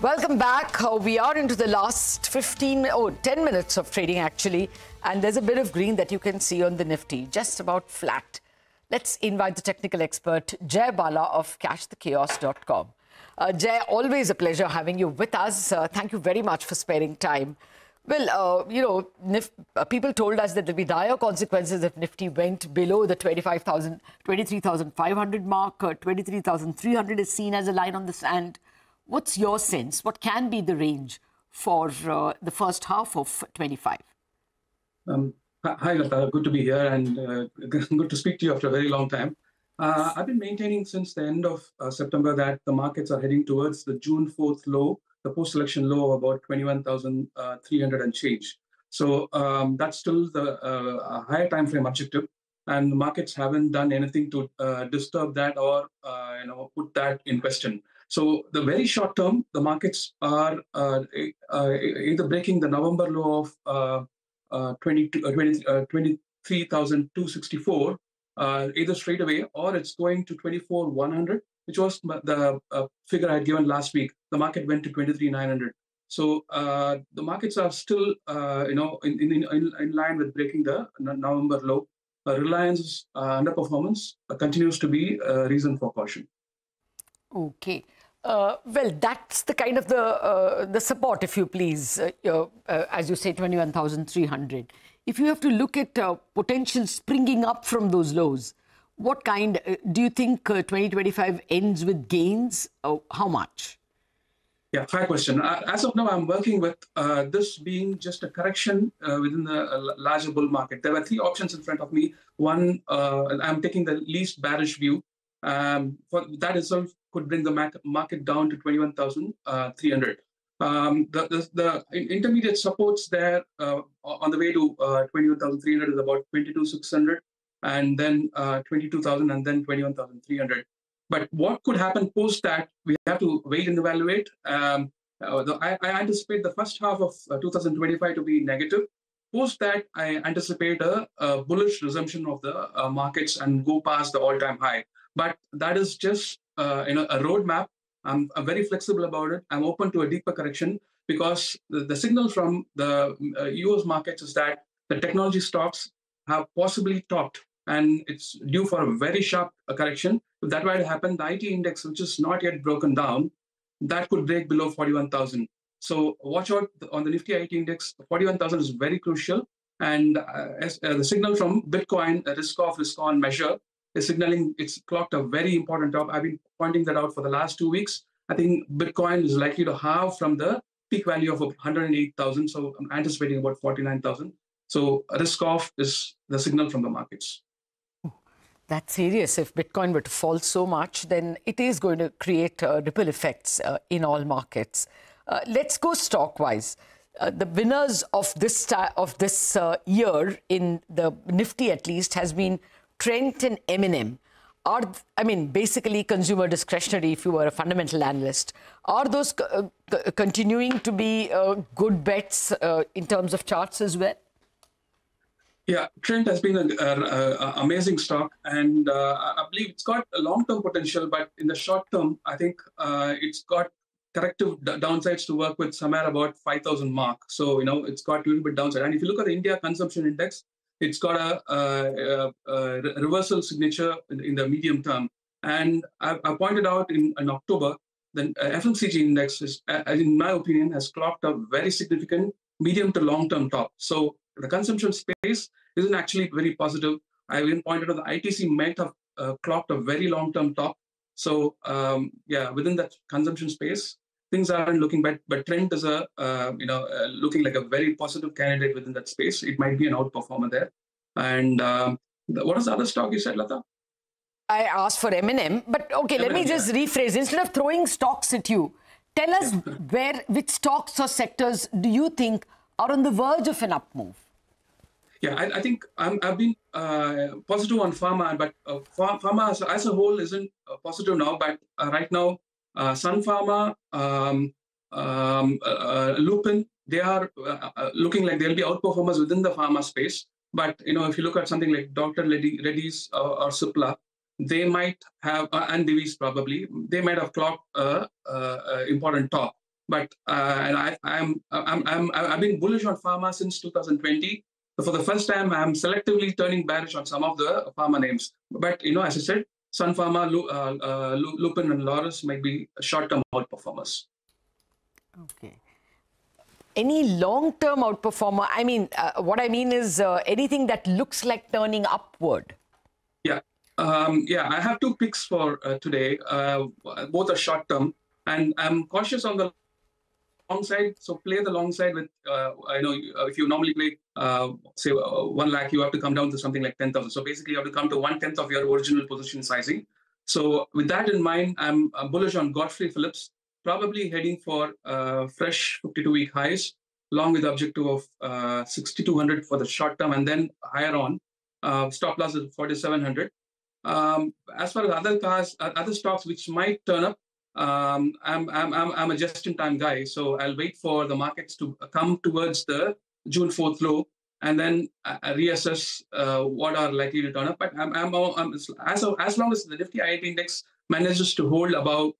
Welcome back. We are into the last 10 minutes of trading actually. And there's a bit of green that you can see on the Nifty, just about flat. Let's invite the technical expert, Jay Bala of cashthechaos.com. Jay, always a pleasure having you with us. Thank you very much for sparing time. Well, people told us that there'll be dire consequences if Nifty went below the 23,500 mark. 23,300 is seen as a line on the sand. What's your sense? What can be the range for the first half of 25? Hi, Lata. Good to be here and good to speak to you after a very long time. I've been maintaining since the end of September that the markets are heading towards the June 4th low, the post-election low of about 21,300 and change. So that's still the higher time frame objective. And the markets haven't done anything to disturb that or put that in question. So the very short term, the markets are either breaking the November low of 23,264 either straight away, or it's going to 24,100, which was the figure I had given last week. The market went to 23,900. So the markets are still, in line with breaking the November low. Reliance underperformance continues to be a reason for caution. Okay. Well, that's the kind of the support, if you please, as you say, 21,300. If you have to look at potential springing up from those lows, what kind do you think 2025 ends with gains? How much? Yeah, fair question. As of now, I'm working with this being just a correction within the larger bull market. There were three options in front of me. One, I'm taking the least bearish view. For that itself could bring the market down to 21,300. The intermediate supports there on the way to 21,300 is about 22,600, and then 22,000, and then 21,300. But what could happen post that, we have to wait and evaluate. I anticipate the first half of 2025 to be negative. Post that, I anticipate a bullish resumption of the markets and go past the all-time high. But that is just a roadmap. I'm very flexible about it. I'm open to a deeper correction because the signal from the US markets is that the technology stocks have possibly topped, and it's due for a very sharp correction. If that were to happen, the IT index, which is not yet broken down, that could break below 41,000. So watch out on the Nifty IT index. 41,000 is very crucial. And as the signal from Bitcoin, a risk-off, risk-on measure, is signaling it's clocked a very important top. I've been pointing that out for the last 2 weeks. I think Bitcoin is likely to halve from the peak value of 108,000. So I'm anticipating about 49,000. So risk-off is the signal from the markets. That's serious. If Bitcoin were to fall so much, then it is going to create ripple effects in all markets. Let's go stock-wise. The winners of this year in the Nifty, at least, has been Trent and M&M. Basically consumer discretionary if you were a fundamental analyst. Are those continuing to be good bets in terms of charts as well? Yeah, Trent has been an amazing stock, and I believe it's got a long-term potential, but in the short term, I think it's got corrective downsides to work with somewhere about 5,000 mark. So, it's got a little bit downside. And if you look at the India Consumption Index, it's got a reversal signature in the medium term. And I pointed out in October, the FMCG index, is, in my opinion, has clocked a very significant medium to long-term top. So the consumption space isn't actually very positive. I even pointed out the ITC might have clocked a very long-term top. So, within that consumption space, things aren't looking bad. But Trent is looking like a very positive candidate within that space. It might be an outperformer there. And what is the other stock you said, Lata? I asked for M&M, but okay, let me just rephrase. Instead of throwing stocks at you, tell us which stocks or sectors do you think are on the verge of an up move? Yeah, I think I've been positive on pharma, but pharma as a whole isn't positive now. But right now, Sun Pharma, Lupin, they are looking like they'll be outperformers within the pharma space. But if you look at something like Dr. Reddy's or Cipla, they might have, and Divi's probably, they might have clocked a important top. But I've been bullish on pharma since 2020. So for the first time, I'm selectively turning bearish on some of the pharma names. But as I said, Sun Pharma, Lupin, and Laurus might be short-term outperformers. Okay. Any long-term outperformer? What I mean is anything that looks like turning upward. Yeah. I have two picks for today. Both are short-term, and I'm cautious on the long side. So play the long side with, if you normally play, say 1 lakh, you have to come down to something like 10,000. So basically you have to come to 1/10 of your original position sizing. So with that in mind, I'm bullish on Godfrey Phillips, probably heading for fresh 52-week highs, along with the objective of 6,200 for the short term, and then higher on. Stop loss is 4,700. As far as other stocks which might turn up, I'm a just-in-time guy, so I'll wait for the markets to come towards the June 4th low and then reassess what are likely to turn up. But as long as the Nifty IIT index manages to hold above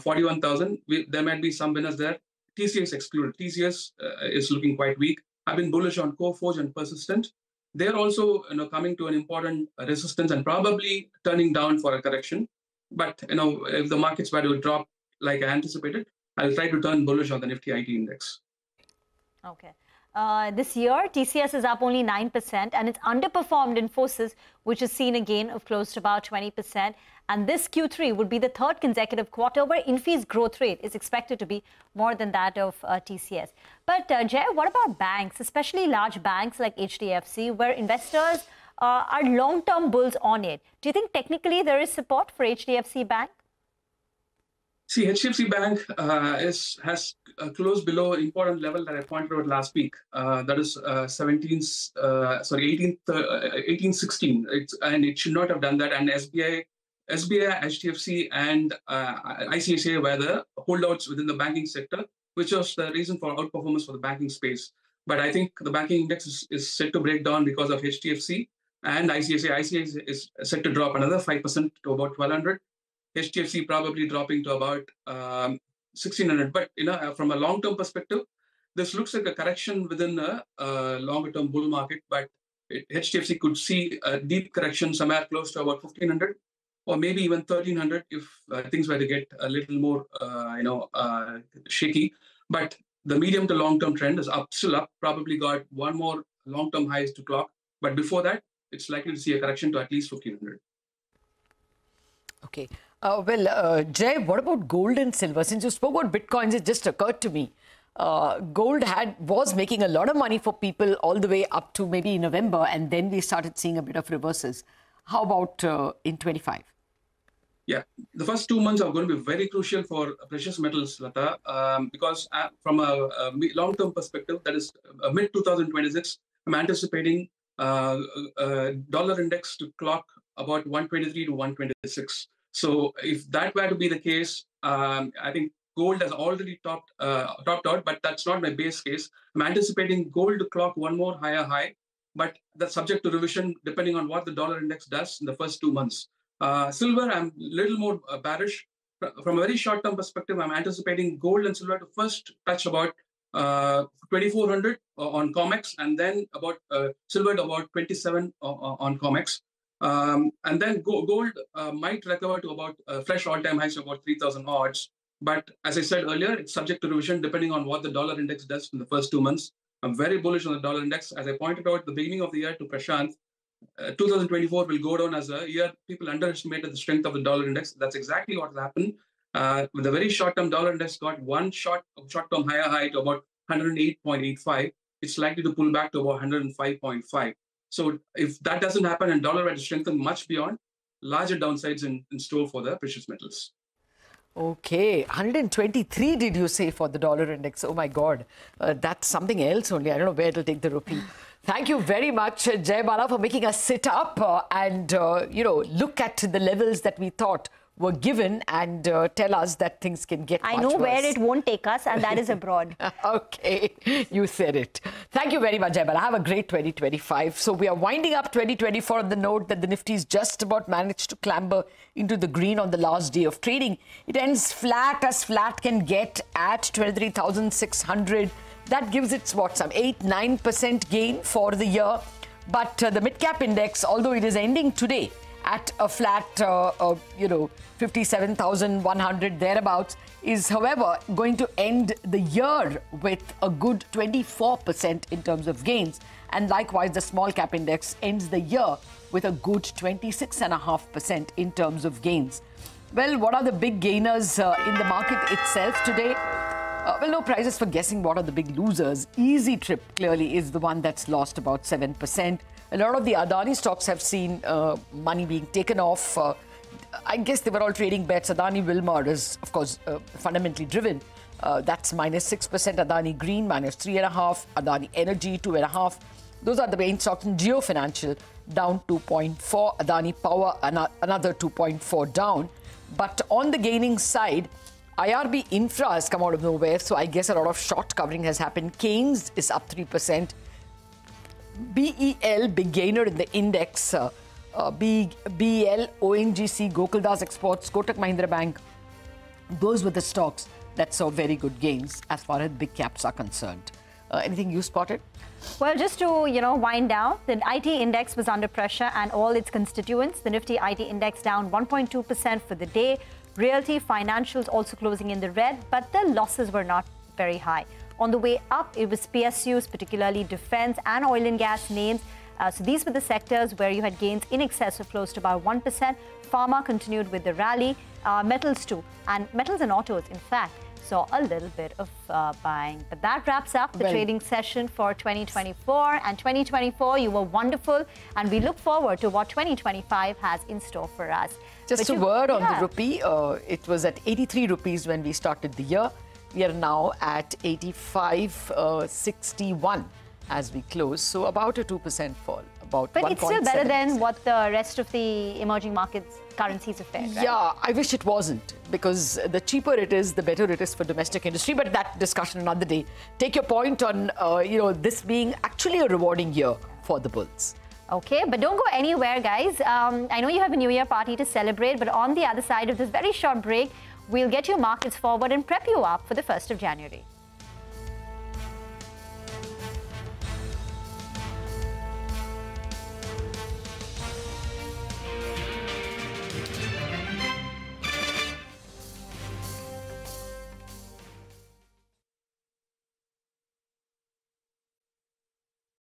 41,000, there might be some winners there. TCS excluded. TCS is looking quite weak. I've been bullish on Coforge and Persistent. They're also coming to an important resistance and probably turning down for a correction. But if the markets were to drop like I anticipated, I'll try to turn bullish on the Nifty IT index. Okay. This year, TCS is up only 9%, and it's underperformed Infosys, which has seen a gain of close to about 20%. And this Q3 would be the third consecutive quarter where Infi's growth rate is expected to be more than that of TCS. But Jay, what about banks, especially large banks like HDFC, where investors are long-term bulls on it? Do you think technically there is support for HDFC Bank? See, HDFC Bank has closed below an important level that I pointed out last week. That is 1816. And it should not have done that. And SBI, HDFC, and ICICI were the holdouts within the banking sector, which was the reason for outperformance for the banking space. But I think the banking index is set to break down because of HDFC and ICICI. ICICI is set to drop another 5% to about 1,200. HDFC probably dropping to about 1,600. But from a long-term perspective, this looks like a correction within a longer-term bull market. But HDFC could see a deep correction somewhere close to about 1,500, or maybe even 1,300 if things were to get a little more, shaky. But the medium to long-term trend is still up. Probably got one more long-term highs to clock. But before that, it's likely to see a correction to at least 1,500. Okay. Jay, what about gold and silver? Since you spoke about Bitcoins, it just occurred to me. Gold was making a lot of money for people all the way up to maybe November, and then we started seeing a bit of reverses. How about in 25? Yeah, the first 2 months are going to be very crucial for precious metals, Lata, because from a long-term perspective, that is mid-2026, I'm anticipating dollar index to clock about 123 to 126. So if that were to be the case, I think gold has already topped out, but that's not my base case. I'm anticipating gold to clock one more higher high, but that's subject to revision depending on what the dollar index does in the first 2 months. Silver, I'm a little more bearish. From a very short-term perspective, I'm anticipating gold and silver to first touch about 2,400 on COMEX, and then about silver to about 27 on COMEX. And then gold might recover to about fresh all-time highs of about 3,000 odds. But as I said earlier, it's subject to revision depending on what the dollar index does in the first 2 months. I'm very bullish on the dollar index. As I pointed out at the beginning of the year to Prashant, 2024 will go down as a year people underestimated the strength of the dollar index. That's exactly what happened. With a very short-term dollar index got one short-term higher high to about 108.85. It's likely to pull back to about 105.5. So if that doesn't happen and dollar were to strengthen much beyond, larger downsides in store for the precious metals. Okay, 123 did you say for the dollar index? Oh my God, that's something else only. I don't know where it'll take the rupee. Thank you very much, Jay Bala, for making us sit up and, look at the levels that we thought were given and tell us that things can get much worse. I know where it won't take us, and that is abroad. Okay, you said it. Thank you very much, Jay Bala. Have a great 2025. So we are winding up 2024 on the note that the Nifty's just about managed to clamber into the green on the last day of trading. It ends flat as flat can get at 23,600. That gives it, some 8-9% gain for the year. But the mid-cap index, although it is ending today at a flat, 57,100 thereabouts, is, however, going to end the year with a good 24% in terms of gains. And likewise, the small cap index ends the year with a good 26.5% in terms of gains. Well, what are the big gainers in the market itself today? No prizes for guessing what are the big losers. Easy Trip clearly is the one that's lost about 7%. A lot of the Adani stocks have seen money being taken off. I guess they were all trading bets. Adani Wilmar is, of course, fundamentally driven. That's -6%. Adani Green -3.5%. Adani Energy 2.5%. Those are the main stocks. In Jio Financial down 2.4%. Adani Power another 2.4% down. But on the gaining side, IRB Infra has come out of nowhere, so I guess a lot of short covering has happened. Keynes is up 3%. BEL, big gainer in the index. BEL, ONGC, Gokuldas Exports, Kotak Mahindra Bank. Those were the stocks that saw very good gains as far as big caps are concerned. Anything you spotted? Well, just to, wind down, the IT index was under pressure and all its constituents. The Nifty IT index down 1.2% for the day. Realty, financials also closing in the red, but the losses were not very high. On the way up, it was PSUs, particularly defense and oil and gas names. So these were the sectors where you had gains in excess of close to about 1%. Pharma continued with the rally, metals too, and metals and autos, in fact, saw a little bit of buying. But that wraps up the trading session for 2024. And 2024, you were wonderful. And we look forward to what 2025 has in store for us. Just a word on the rupee. It was at 83 rupees when we started the year. We are now at 85.61 as we close. So about a 2% fall. But it's still better than what the rest of the emerging markets currencies have fared, right? Yeah, I wish it wasn't, because the cheaper it is, the better it is for domestic industry. But that discussion another day. Take your point on, this being actually a rewarding year for the bulls. Okay, but don't go anywhere, guys. I know you have a New Year party to celebrate, but on the other side of this very short break, we'll get your markets forward and prep you up for the 1st of January.